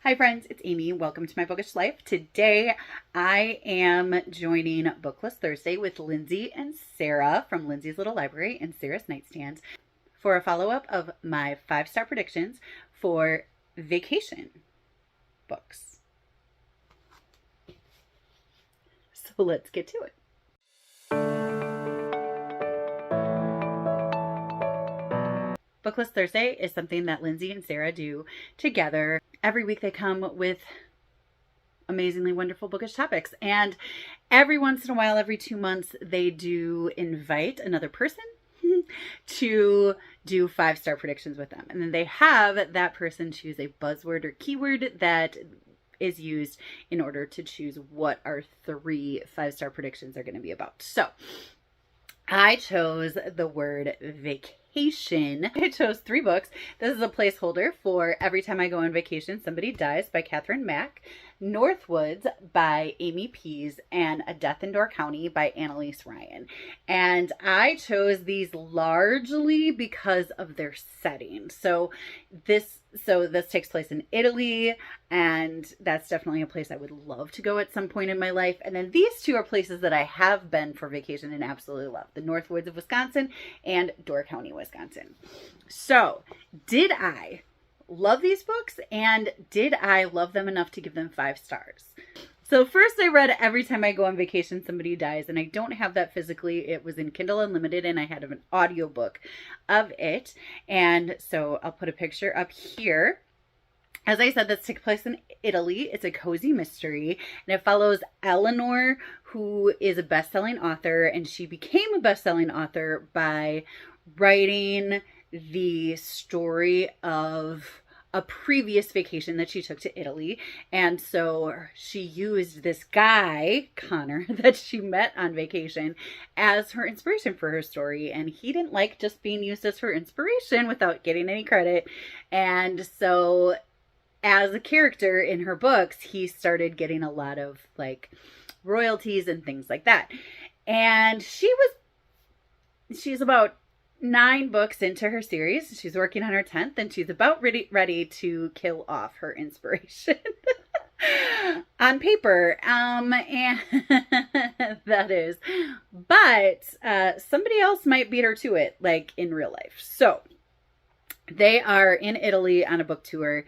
Hi friends, it's Amy. Welcome to my bookish life. Today I am joining Booklist Thursday with Lindsay and Sarah from Lindsay's Little Library and Sarah's Nightstand for a follow-up of my 5-star predictions for vacation books. So let's get to it. Booklist Thursday is something that Lindsay and Sarah do together. Every week they come with amazingly wonderful bookish topics. And every once in a while, every 2 months, they do invite another person to do 5-star predictions with them. And then they have that person choose a buzzword or keyword that is used in order to choose what our 3 5-star predictions are going to be about. So I chose the word vacation. I chose 3 books. This is a placeholder for Everytime I Go on Vacation, Somebody Dies by Mack, Northwoods by Amy Pease, and A Death in Door County by Annelise Ryan. And I chose these largely because of their setting. So this takes place in Italy, and that's definitely a place I would love to go at some point in my life. And then these 2 are places that I have been for vacation and absolutely love: the Northwoods of Wisconsin and Door County, Wisconsin. So did I love these books, and did I love them enough to give them 5 stars? So first I read Every Time I Go on Vacation, Somebody Dies, and I don't have that physically. It was in Kindle Unlimited, and I had an audiobook of it. And so I'll put a picture up here. As I said, this takes place in Italy. It's a cozy mystery, and it follows Eleanor, who is a best-selling author, and she became a best-selling author by writing the story of a previous vacation that she took to Italy. And so she used this guy, Connor, that she met on vacation as her inspiration for her story. And he didn't like just being used as her inspiration without getting any credit. And so as a character in her books, he started getting a lot of like royalties and things like that. And she's about 9 books into her series. She's working on her 10th, and she's about ready to kill off her inspiration on paper. And that is, but somebody else might beat her to it, like in real life. So they are in Italy on a book tour,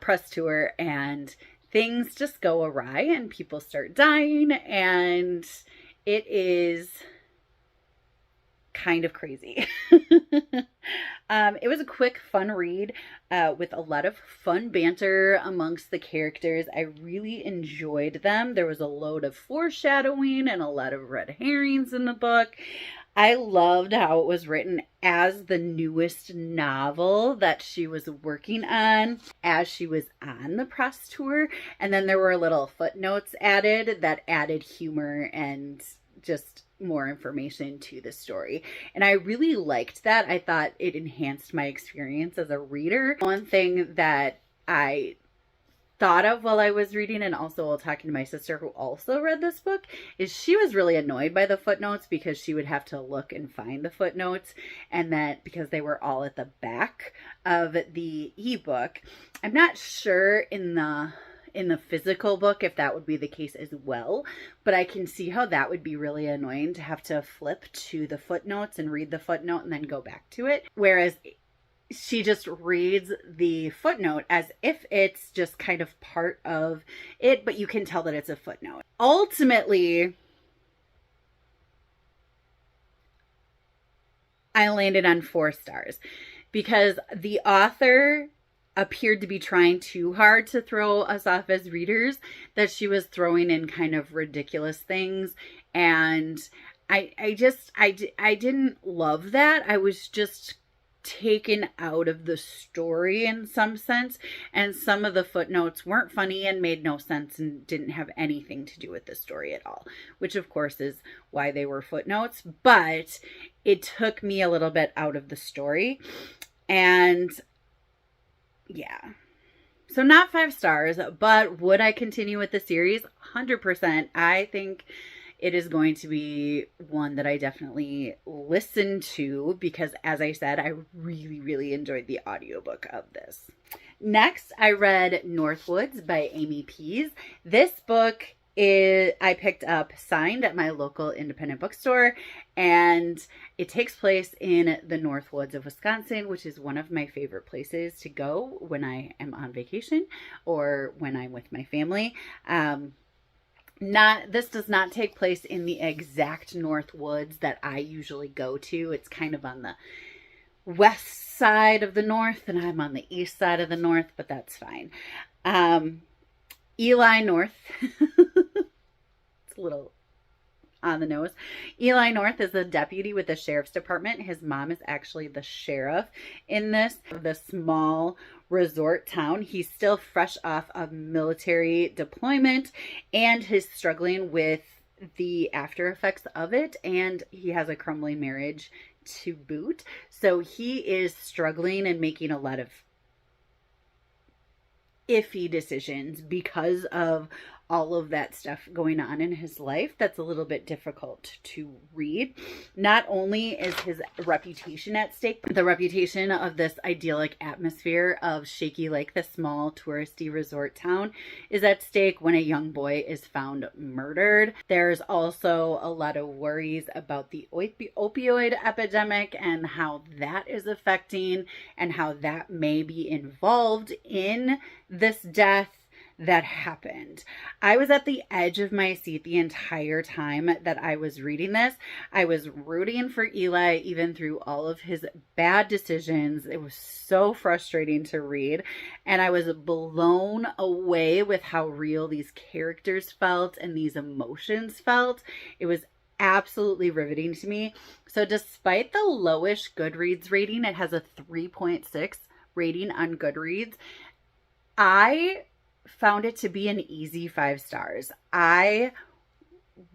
press tour, and things just go awry, and people start dying, and it is kind of crazy. It was a quick, fun read with a lot of fun banter amongst the characters. I really enjoyed them. There was a load of foreshadowing and a lot of red herrings in the book. I loved how it was written as the newest novel that she was working on as she was on the press tour. And then there were little footnotes added that added humor and just more information to the story. And I really liked that. I thought it enhanced my experience as a reader. One thing that I thought of while I was reading, and also while talking to my sister who also read this book, is she was really annoyed by the footnotes because she would have to look and find the footnotes, and that because they were all at the back of the ebook. I'm not sure in the physical book if that would be the case as well, but I can see how that would be really annoying to have to flip to the footnotes and read the footnote and then go back to it. Whereas she just reads the footnote as if it's just kind of part of it, but you can tell that it's a footnote. Ultimately, I landed on 4 stars because the author appeared to be trying too hard to throw us off as readers, that she was throwing in kind of ridiculous things. And I didn't love that. I was just taken out of the story in some sense, and some of the footnotes weren't funny and made no sense and didn't have anything to do with the story at all, which of course is why they were footnotes. But it took me a little bit out of the story, and yeah. So not 5 stars, but would I continue with the series? 100%. I think it is going to be one that I definitely listen to because, as I said, I really, really enjoyed the audiobook of this. Next, I read Northwoods by Amy Pease. This book I picked up signed at my local independent bookstore, and it takes place in the Northwoods of Wisconsin, which is one of my favorite places to go when I am on vacation or when I'm with my family. This does not take place in the exact Northwoods that I usually go to. It's kind of on the west side of the north, and I'm on the east side of the north, but that's fine. Eli North. It's a little on the nose. Eli North is a deputy with the sheriff's department. His mom is actually the sheriff in the small resort town. He's still fresh off of military deployment, and he's struggling with the after effects of it, and he has a crumbling marriage to boot. So he is struggling and making a lot of iffy decisions because of all of that stuff going on in his life. That's a little bit difficult to read. Not only is his reputation at stake, the reputation of this idyllic atmosphere of Shaky Lake, the small touristy resort town, is at stake when a young boy is found murdered. There's also a lot of worries about the opioid epidemic and how that is affecting and how that may be involved in this death that happened. I was at the edge of my seat the entire time that I was reading this. I was rooting for Eli even through all of his bad decisions. It was so frustrating to read, and I was blown away with how real these characters felt and these emotions felt. It was absolutely riveting to me. So despite the lowish Goodreads rating, it has a 3.6 rating on Goodreads. I found it to be an easy 5 stars. I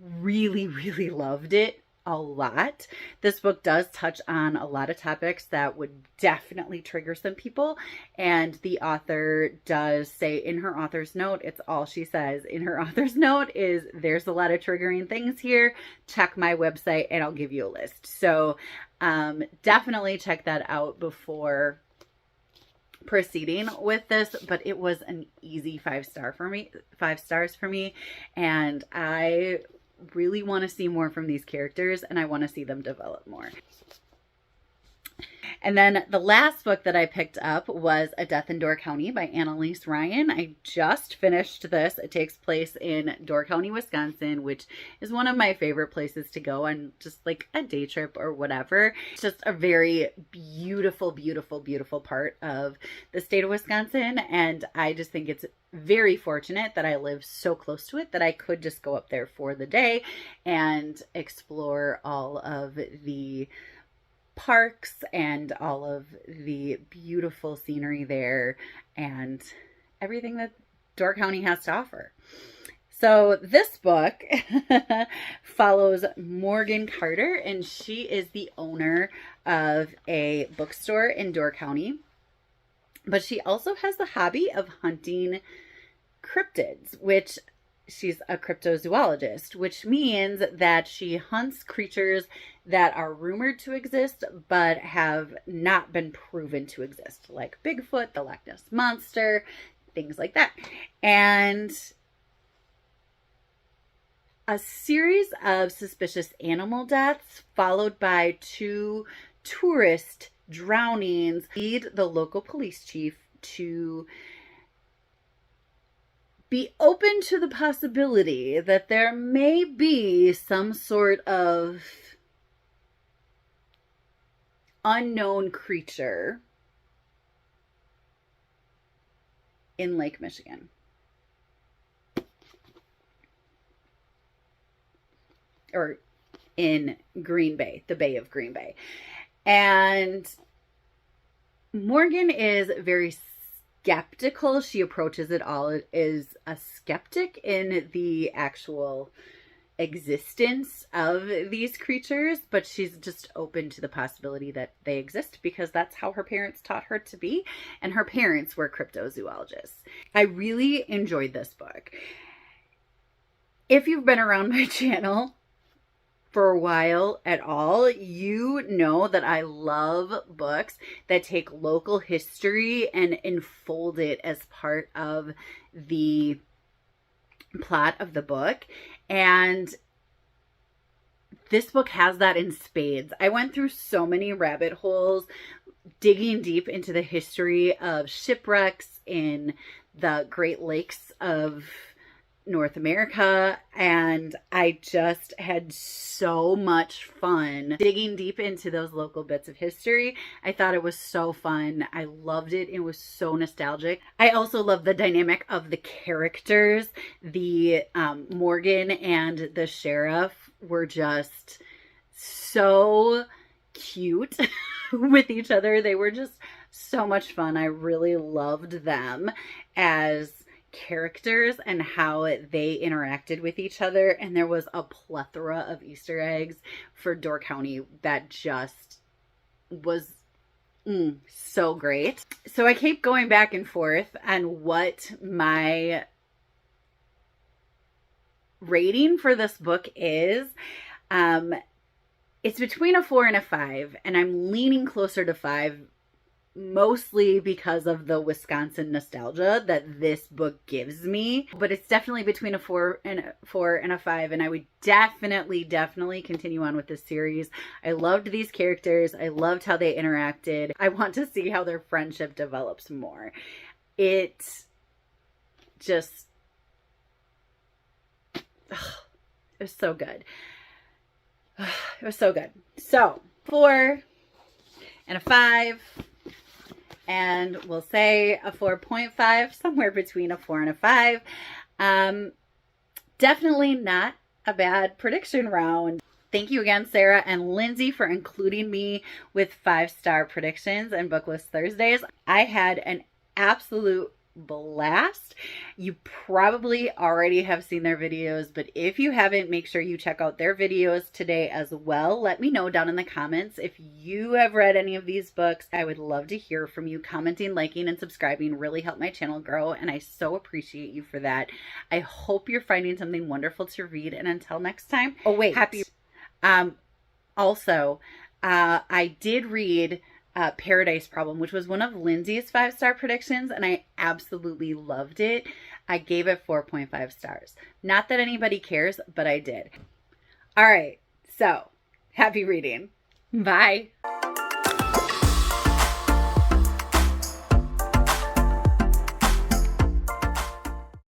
really, really loved it a lot. This book does touch on a lot of topics that would definitely trigger some people. And the author does say in her author's note, it's all she says in her author's note is, there's a lot of triggering things here. Check my website and I'll give you a list. So definitely check that out before proceeding with this, but it was an easy 5 stars for me, and I really want to see more from these characters, and I want to see them develop more. And then the last book that I picked up was A Death in Door County by Annelise Ryan. I just finished this. It takes place in Door County, Wisconsin, which is one of my favorite places to go on just like a day trip or whatever. It's just a very beautiful, beautiful, beautiful part of the state of Wisconsin. And I just think it's very fortunate that I live so close to it that I could just go up there for the day and explore all of the parks and all of the beautiful scenery there and everything that Door County has to offer. So this book follows Morgan Carter, and she is the owner of a bookstore in Door County, but she also has the hobby of hunting cryptids, which she's a cryptozoologist, which means that she hunts creatures that are rumored to exist but have not been proven to exist, like Bigfoot, the Loch Ness Monster, things like that. And a series of suspicious animal deaths followed by 2 tourist drownings lead the local police chief to be open to the possibility that there may be some sort of unknown creature in Lake Michigan. Or in Green Bay, the Bay of Green Bay. And Morgan is very skeptical. She approaches it all as a skeptic in the actual existence of these creatures, but she's just open to the possibility that they exist because that's how her parents taught her to be, and her parents were cryptozoologists. I really enjoyed this book. If you've been around my channel for a while at all, you know that I love books that take local history and enfold it as part of the plot of the book. And this book has that in spades. I went through so many rabbit holes digging deep into the history of shipwrecks in the Great Lakes of North America, and I just had so much fun digging deep into those local bits of history. I thought it was so fun. I loved it. It was so nostalgic. I also love the dynamic of the characters. The Morgan and the sheriff were just so cute with each other. They were just so much fun. I really loved them as characters and how they interacted with each other. And there was a plethora of Easter eggs for Door County that just was so great. So I keep going back and forth on what my rating for this book is. It's between a 4 and a 5, and I'm leaning closer to 5, mostly because of the Wisconsin nostalgia that this book gives me. But it's definitely between a 4 and a 5, and I would definitely continue on with this series. I loved these characters. I loved how they interacted. I want to see how their friendship develops more. It just, it was so good. It was so good. So 4 and a 5. And we'll say a 4.5, somewhere between a 4 and a 5. Definitely not a bad prediction round. Thank you again, Sarah and Lindsay, for including me with 5-star predictions and Booklist Thursdays. I had an absolute blast. You probably already have seen their videos, but if you haven't, make sure you check out their videos today as well. Let me know down in the comments if you have read any of these books. I would love to hear from you. Commenting, liking, and subscribing really help my channel grow, and I so appreciate you for that. I hope you're finding something wonderful to read, and until next time. Oh wait, also, I did read Paradise Problem, which was one of Lindsay's 5-star predictions, and I absolutely loved it. I gave it 4.5 stars. Not that anybody cares, but I did. All right, so happy reading. Bye.